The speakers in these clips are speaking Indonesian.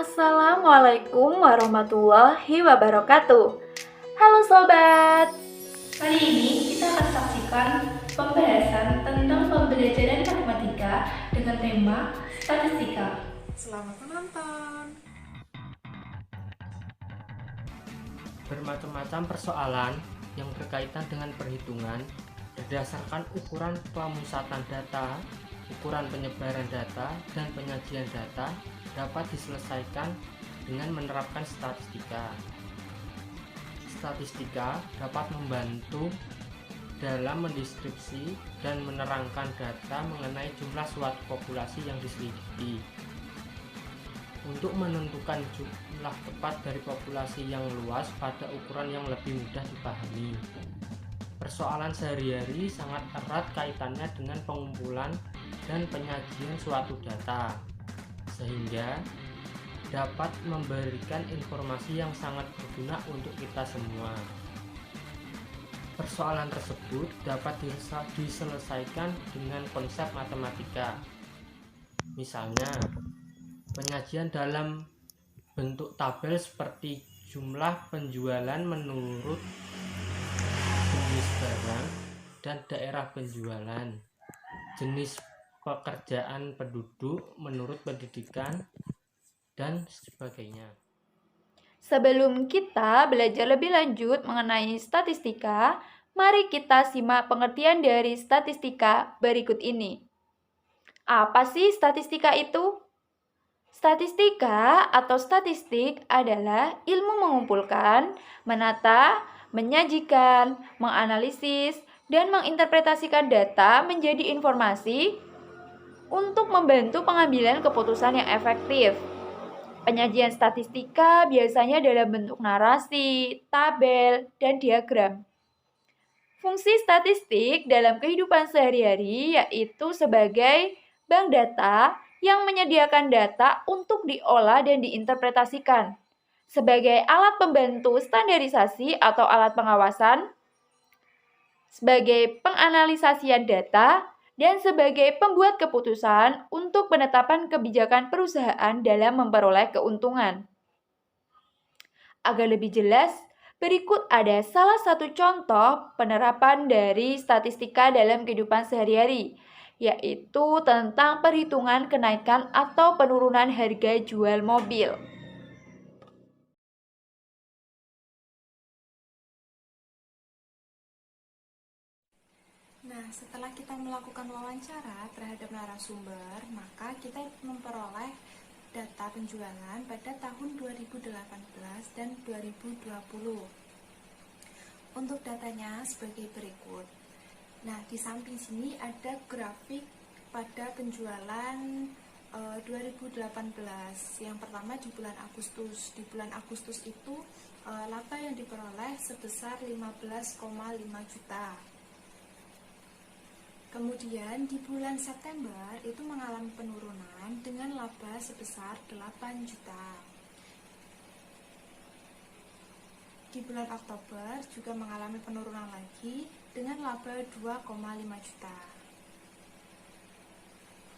Assalamualaikum warahmatullahi wabarakatuh. Halo sobat. Kali ini kita akan saksikan pembahasan tentang pembelajaran matematika dengan tema statistika. Selamat menonton. Bermacam-macam persoalan yang berkaitan dengan perhitungan berdasarkan ukuran pemusatan data, ukuran penyebaran data, dan penyajian data dapat diselesaikan dengan menerapkan statistika. Statistika dapat membantu dalam mendeskripsi dan menerangkan data mengenai jumlah suatu populasi yang diselidiki. Untuk menentukan jumlah tepat dari populasi yang luas pada ukuran yang lebih mudah dipahami. Persoalan sehari-hari sangat erat kaitannya dengan pengumpulan dan penyajian suatu data, sehingga dapat memberikan informasi yang sangat berguna untuk kita semua. Persoalan tersebut dapat diselesaikan dengan konsep matematika. Misalnya, penyajian dalam bentuk tabel seperti jumlah penjualan menurut jenis barang dan daerah penjualan, jenis pekerjaan penduduk menurut pendidikan, dan sebagainya. Sebelum kita belajar lebih lanjut mengenai statistika, mari kita simak pengertian dari statistika berikut ini. Apa sih statistika itu? Statistika atau statistik adalah ilmu mengumpulkan, menata, menyajikan, menganalisis, dan menginterpretasikan data menjadi informasi untuk membantu pengambilan keputusan yang efektif. Penyajian statistika biasanya dalam bentuk narasi, tabel, dan diagram. Fungsi statistik dalam kehidupan sehari-hari yaitu sebagai bank data yang menyediakan data untuk diolah dan diinterpretasikan, sebagai alat pembantu standarisasi atau alat pengawasan, sebagai penganalisasian data, dan sebagai pembuat keputusan untuk penetapan kebijakan perusahaan dalam memperoleh keuntungan. Agar lebih jelas, berikut ada salah satu contoh penerapan dari statistika dalam kehidupan sehari-hari, yaitu tentang perhitungan kenaikan atau penurunan harga jual mobil. Nah, setelah kita melakukan wawancara terhadap narasumber, maka kita memperoleh data penjualan pada tahun 2018 dan 2020. Untuk datanya sebagai berikut. Nah, di samping sini ada grafik pada penjualan 2018. Yang pertama di bulan Agustus. Di bulan Agustus itu laba yang diperoleh sebesar 15,5 juta. Kemudian di bulan September itu mengalami penurunan dengan laba sebesar 8 juta. Di bulan Oktober juga mengalami penurunan lagi dengan laba 2,5 juta.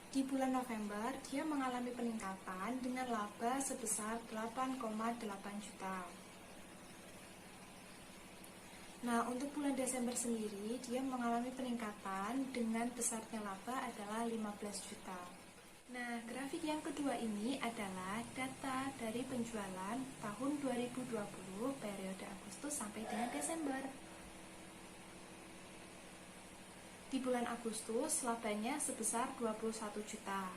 Di bulan November dia mengalami peningkatan dengan laba sebesar 8,8 juta. Nah, untuk bulan Desember sendiri dia mengalami peningkatan dengan besarnya laba adalah 15 juta. Nah, grafik yang kedua ini adalah data dari penjualan tahun 2020 periode Agustus sampai dengan Desember. Di bulan Agustus labanya sebesar 21 juta.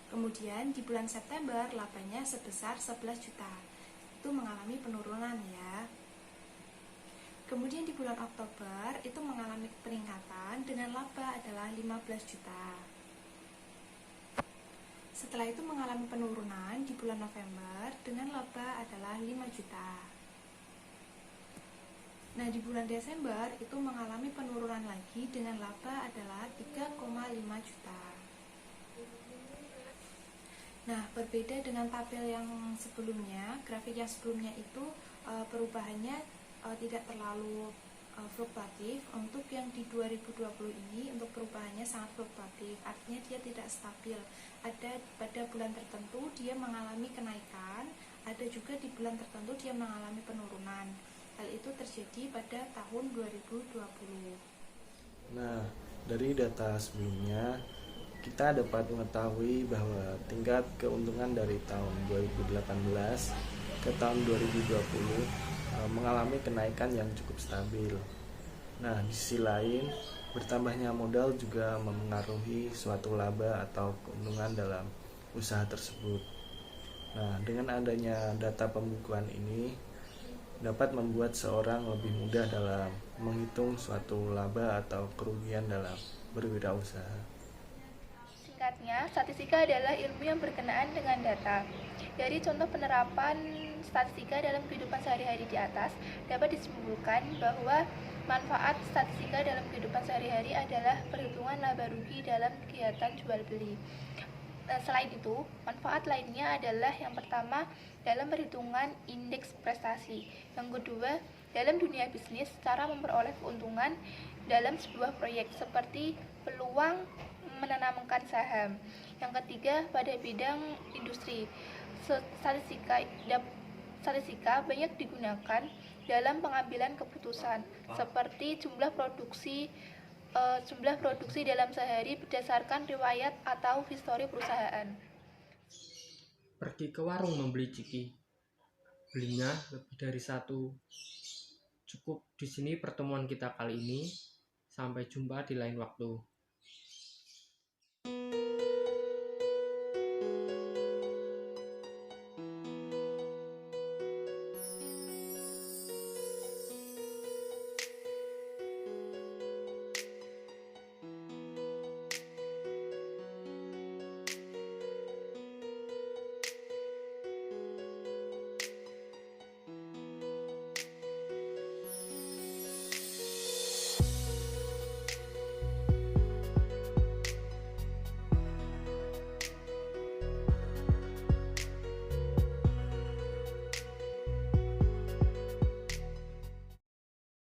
Kemudian di bulan September labanya sebesar 11 juta. Itu mengalami penurunan ya. Kemudian di bulan Oktober itu mengalami peningkatan dengan laba adalah 15 juta. Setelah itu mengalami penurunan di bulan November dengan laba adalah 5 juta. Nah, di bulan Desember itu mengalami penurunan lagi dengan laba adalah 3,5 juta. Nah, berbeda dengan tabel yang sebelumnya, grafik yang sebelumnya itu perubahannya tidak terlalu fluktuatif. Untuk yang di 2020 ini untuk perubahannya sangat fluktuatif, artinya dia tidak stabil. Ada pada bulan tertentu dia mengalami kenaikan, ada juga di bulan tertentu dia mengalami penurunan. Hal itu terjadi pada tahun 2020. Nah, dari data sebelumnya kita dapat mengetahui bahwa tingkat keuntungan dari tahun 2018 ke tahun 2020 mengalami kenaikan yang cukup stabil. Nah, di sisi lain, bertambahnya modal juga memengaruhi suatu laba atau keuntungan dalam usaha tersebut. Nah, dengan adanya data pembukuan ini dapat membuat seorang lebih mudah dalam menghitung suatu laba atau kerugian dalam berwirausaha. Singkatnya, statistika adalah ilmu yang berkenaan dengan data. Dari contoh penerapan statistika dalam kehidupan sehari-hari di atas, dapat disimpulkan bahwa manfaat statistika dalam kehidupan sehari-hari adalah perhitungan laba rugi dalam kegiatan jual beli. Selain itu, manfaat lainnya adalah yang pertama dalam perhitungan indeks prestasi, yang kedua dalam dunia bisnis cara memperoleh keuntungan dalam sebuah proyek seperti peluang menanamkan saham, yang ketiga pada bidang industri. Statistika banyak digunakan dalam pengambilan keputusan seperti jumlah produksi dalam sehari berdasarkan riwayat atau histori perusahaan. Pergi ke warung membeli ciki, belinya lebih dari satu. Cukup di sini pertemuan kita kali ini. Sampai jumpa di lain waktu.